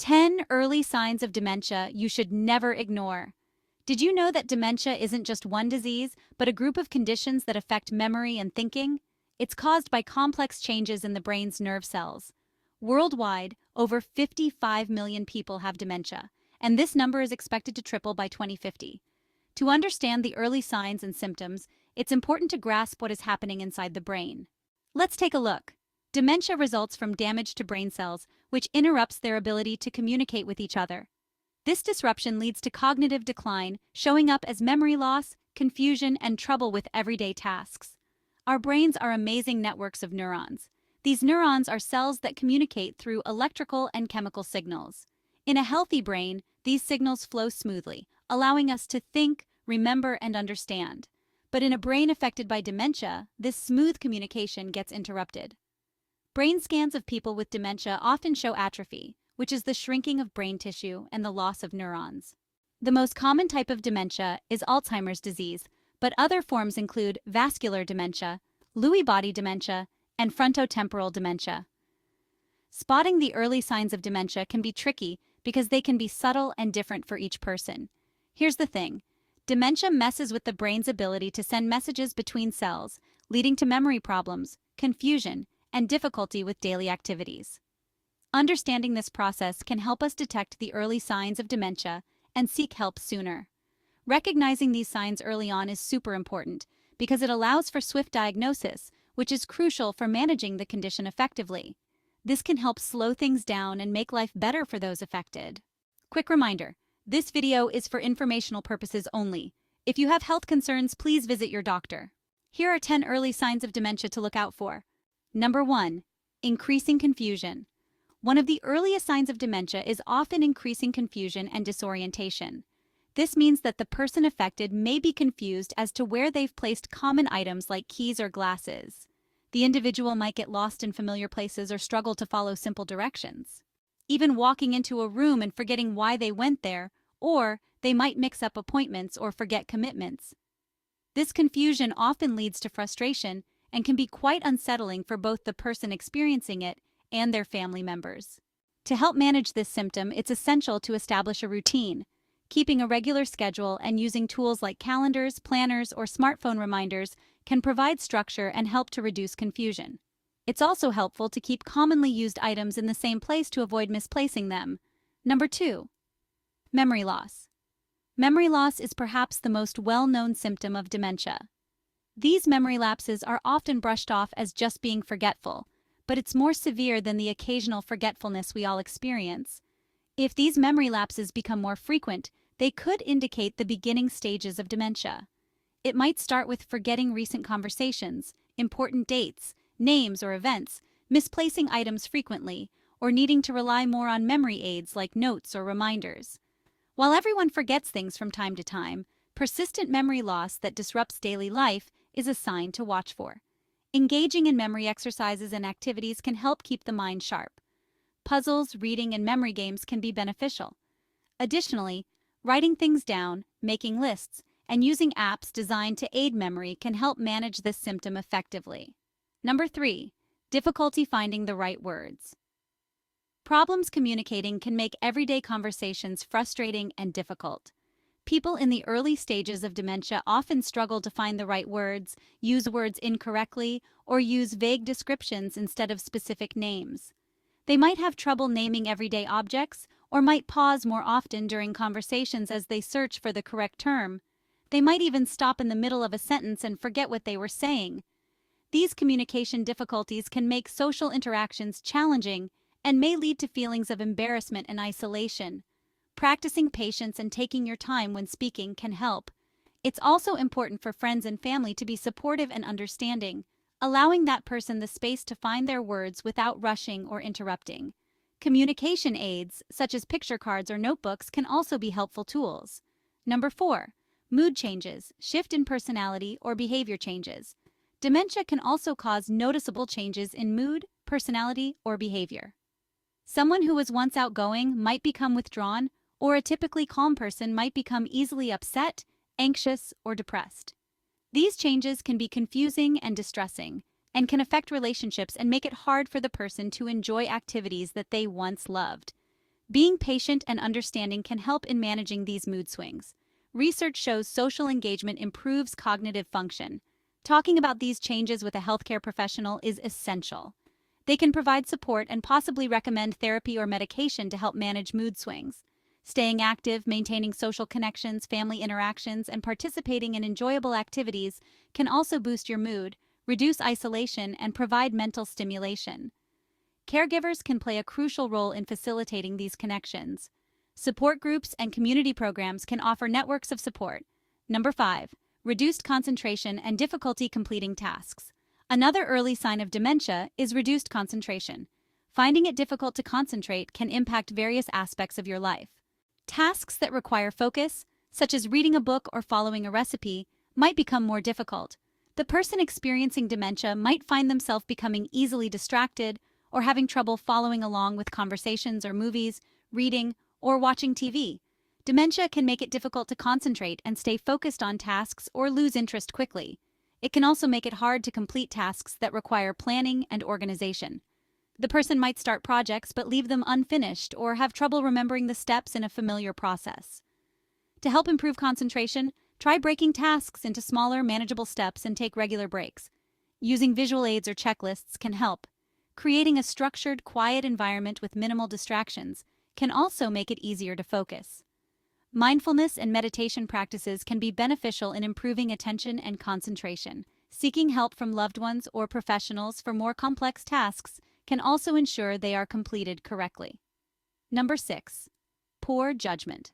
10 early signs of dementia you should never ignore. Did you know that dementia isn't just one disease, but a group of conditions that affect memory and thinking? It's caused by complex changes in the brain's nerve cells. Worldwide, over 55 million people have dementia, and this number is expected to triple by 2050. To understand the early signs and symptoms, it's important to grasp what is happening inside the brain. Let's take a look. Dementia results from damage to brain cells, which interrupts their ability to communicate with each other. This disruption leads to cognitive decline, showing up as memory loss, confusion, and trouble with everyday tasks. Our brains are amazing networks of neurons. These neurons are cells that communicate through electrical and chemical signals. In a healthy brain, these signals flow smoothly, allowing us to think, remember, and understand. But in a brain affected by dementia, this smooth communication gets interrupted. Brain scans of people with dementia often show atrophy, which is the shrinking of brain tissue and the loss of neurons. The most common type of dementia is Alzheimer's disease, but other forms include vascular dementia, Lewy body dementia, and frontotemporal dementia. Spotting the early signs of dementia can be tricky because they can be subtle and different for each person. Here's the thing. Dementia messes with the brain's ability to send messages between cells, leading to memory problems, confusion, and difficulty with daily activities. Understanding this process can help us detect the early signs of dementia and seek help sooner. Recognizing these signs early on is super important because it allows for swift diagnosis, which is crucial for managing the condition effectively. This can help slow things down and make life better for those affected. Quick reminder, this video is for informational purposes only. If you have health concerns, please visit your doctor. Here are 10 early signs of dementia to look out for. Number 1. Increasing confusion. One of the earliest signs of dementia is often increasing confusion and disorientation. This means that the person affected may be confused as to where they've placed common items like keys or glasses. The individual might get lost in familiar places or struggle to follow simple directions. Even walking into a room and forgetting why they went there, or they might mix up appointments or forget commitments. This confusion often leads to frustration and can be quite unsettling for both the person experiencing it and their family members. To help manage this symptom, it's essential to establish a routine. Keeping a regular schedule and using tools like calendars, planners, or smartphone reminders can provide structure and help to reduce confusion. It's also helpful to keep commonly used items in the same place to avoid misplacing them. Number 2. Memory loss. Memory loss is perhaps the most well-known symptom of dementia. These memory lapses are often brushed off as just being forgetful, but it's more severe than the occasional forgetfulness we all experience. If these memory lapses become more frequent, they could indicate the beginning stages of dementia. It might start with forgetting recent conversations, important dates, names or events, misplacing items frequently, or needing to rely more on memory aids like notes or reminders. While everyone forgets things from time to time, persistent memory loss that disrupts daily life is a sign to watch for. Engaging in memory exercises and activities can help keep the mind sharp. Puzzles, reading, and memory games can be beneficial. Additionally, writing things down, making lists, and using apps designed to aid memory can help manage this symptom effectively. Number 3. Difficulty finding the right words. Problems communicating can make everyday conversations frustrating and difficult. People in the early stages of dementia often struggle to find the right words, use words incorrectly, or use vague descriptions instead of specific names. They might have trouble naming everyday objects, or might pause more often during conversations as they search for the correct term. They might even stop in the middle of a sentence and forget what they were saying. These communication difficulties can make social interactions challenging and may lead to feelings of embarrassment and isolation. Practicing patience and taking your time when speaking can help. It's also important for friends and family to be supportive and understanding, allowing that person the space to find their words without rushing or interrupting. Communication aids, such as picture cards or notebooks, can also be helpful tools. Number 4. Mood changes, shift in personality, or behavior changes. Dementia can also cause noticeable changes in mood, personality, or behavior. Someone who was once outgoing might become withdrawn, or a typically calm person might become easily upset, anxious, or depressed. These changes can be confusing and distressing, and can affect relationships and make it hard for the person to enjoy activities that they once loved. Being patient and understanding can help in managing these mood swings. Research shows social engagement improves cognitive function. Talking about these changes with a healthcare professional is essential. They can provide support and possibly recommend therapy or medication to help manage mood swings. Staying active, maintaining social connections, family interactions, and participating in enjoyable activities can also boost your mood, reduce isolation, and provide mental stimulation. Caregivers can play a crucial role in facilitating these connections. Support groups and community programs can offer networks of support. Number 5. Reduced concentration and difficulty completing tasks. Another early sign of dementia is reduced concentration. Finding it difficult to concentrate can impact various aspects of your life. Tasks that require focus, such as reading a book or following a recipe, might become more difficult. The person experiencing dementia might find themselves becoming easily distracted or having trouble following along with conversations or movies, reading, or watching TV. Dementia can make it difficult to concentrate and stay focused on tasks or lose interest quickly. It can also make it hard to complete tasks that require planning and organization. The person might start projects but leave them unfinished or have trouble remembering the steps in a familiar process. To help improve concentration, try breaking tasks into smaller, manageable steps and take regular breaks. Using visual aids or checklists can help. Creating a structured, quiet environment with minimal distractions can also make it easier to focus. Mindfulness and meditation practices can be beneficial in improving attention and concentration. Seeking help from loved ones or professionals for more complex tasks can also ensure they are completed correctly. Number 6. Poor judgment.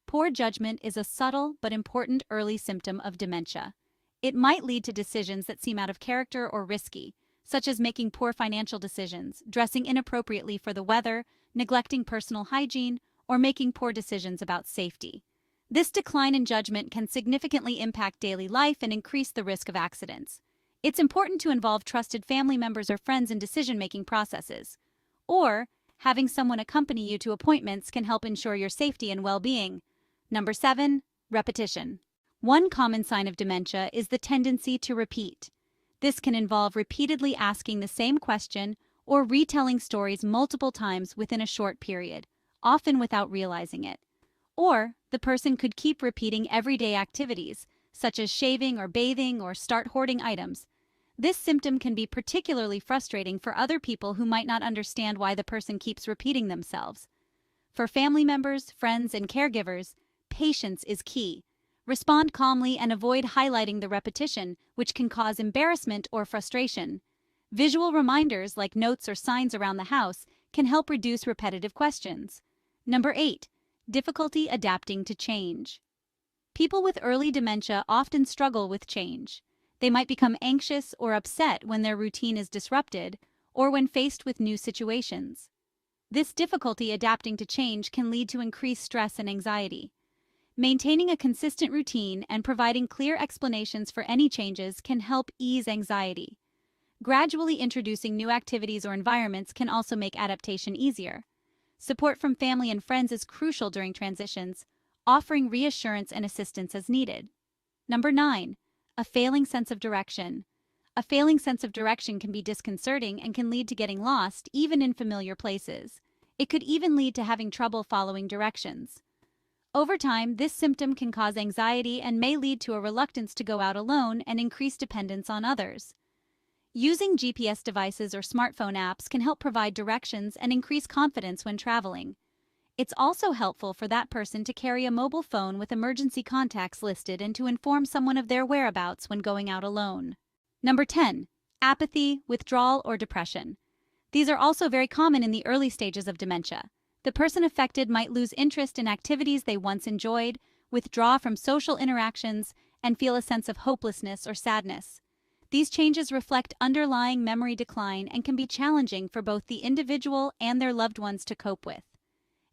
Poor judgment is a subtle but important early symptom of dementia. It might lead to decisions that seem out of character or risky, such as making poor financial decisions, dressing inappropriately for the weather, neglecting personal hygiene, or making poor decisions about safety. This decline in judgment can significantly impact daily life and increase the risk of accidents. It's important to involve trusted family members or friends in decision-making processes. Or, having someone accompany you to appointments can help ensure your safety and well-being. Number 7. Repetition. One common sign of dementia is the tendency to repeat. This can involve repeatedly asking the same question or retelling stories multiple times within a short period, often without realizing it. Or, the person could keep repeating everyday activities, such as shaving or bathing or start hoarding items. This symptom can be particularly frustrating for other people who might not understand why the person keeps repeating themselves. For family members, friends, and caregivers, patience is key. Respond calmly and avoid highlighting the repetition, which can cause embarrassment or frustration. Visual reminders like notes or signs around the house can help reduce repetitive questions. Number 8. Difficulty adapting to change. People with early dementia often struggle with change. They might become anxious or upset when their routine is disrupted or when faced with new situations. This difficulty adapting to change can lead to increased stress and anxiety. Maintaining a consistent routine and providing clear explanations for any changes can help ease anxiety. Gradually introducing new activities or environments can also make adaptation easier. Support from family and friends is crucial during transitions, offering reassurance and assistance as needed. Number 9. A failing sense of direction. A failing sense of direction can be disconcerting and can lead to getting lost, even in familiar places. It could even lead to having trouble following directions. Over time, this symptom can cause anxiety and may lead to a reluctance to go out alone and increased dependence on others. Using GPS devices or smartphone apps can help provide directions and increase confidence when traveling. It's also helpful for that person to carry a mobile phone with emergency contacts listed and to inform someone of their whereabouts when going out alone. Number 10. Apathy, withdrawal, or depression. These are also very common in the early stages of dementia. The person affected might lose interest in activities they once enjoyed, withdraw from social interactions, and feel a sense of hopelessness or sadness. These changes reflect underlying memory decline and can be challenging for both the individual and their loved ones to cope with.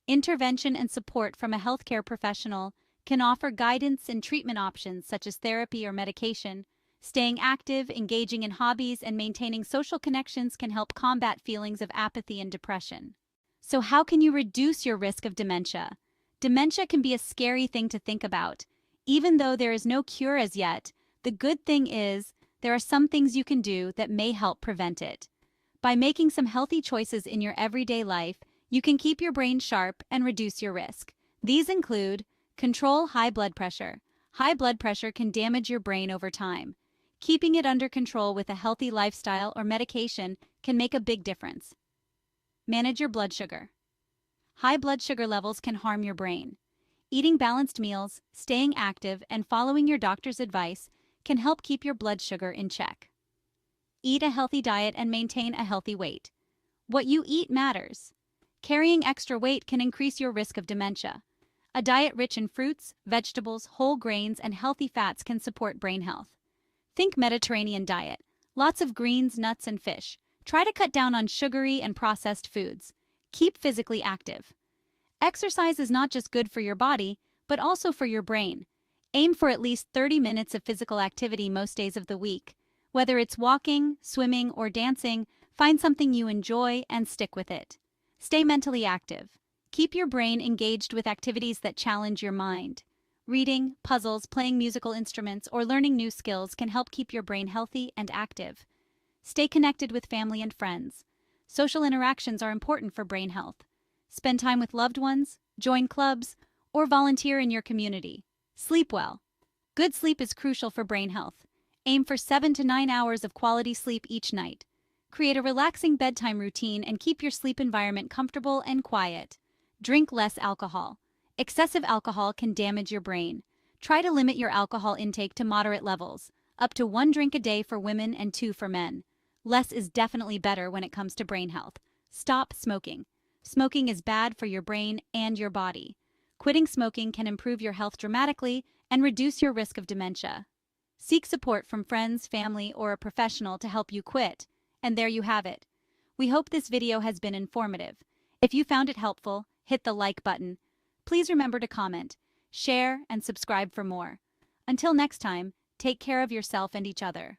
Intervention and support from a healthcare professional can offer guidance and treatment options such as therapy or medication. Staying active, engaging in hobbies, and maintaining social connections can help combat feelings of apathy and depression. So how can you reduce your risk of dementia? Dementia can be a scary thing to think about. Even though there is no cure as yet, the good thing is there are some things you can do that may help prevent it. By making some healthy choices in your everyday life, You can keep your brain sharp and reduce your risk. These include control high blood pressure. High blood pressure can damage your brain over time. Keeping it under control with a healthy lifestyle or medication can make a big difference. Manage your blood sugar. High blood sugar levels can harm your brain. Eating balanced meals, staying active, and following your doctor's advice can help keep your blood sugar in check. Eat a healthy diet and maintain a healthy weight. What you eat matters. Carrying extra weight can increase your risk of dementia. A diet rich in fruits, vegetables, whole grains, and healthy fats can support brain health. Think Mediterranean diet. Lots of greens, nuts, and fish. Try to cut down on sugary and processed foods. Keep physically active. Exercise is not just good for your body, but also for your brain. Aim for at least 30 minutes of physical activity most days of the week. Whether it's walking, swimming, or dancing, find something you enjoy and stick with it. Stay mentally active. Keep your brain engaged with activities that challenge your mind. Reading, puzzles, playing musical instruments, or learning new skills can help keep your brain healthy and active. Stay connected with family and friends. Social interactions are important for brain health. Spend time with loved ones, join clubs, or volunteer in your community. Sleep well. Good sleep is crucial for brain health. Aim for 7 to 9 hours of quality sleep each night. Create a relaxing bedtime routine and keep your sleep environment comfortable and quiet. Drink less alcohol. Excessive alcohol can damage your brain. Try to limit your alcohol intake to moderate levels, up to 1 drink a day for women and 2 for men. Less is definitely better when it comes to brain health. Stop smoking. Smoking is bad for your brain and your body. Quitting smoking can improve your health dramatically and reduce your risk of dementia. Seek support from friends, family, or a professional to help you quit. And there you have it. We hope this video has been informative. If you found it helpful, hit the like button. Please remember to comment, share, and subscribe for more. Until next time, take care of yourself and each other.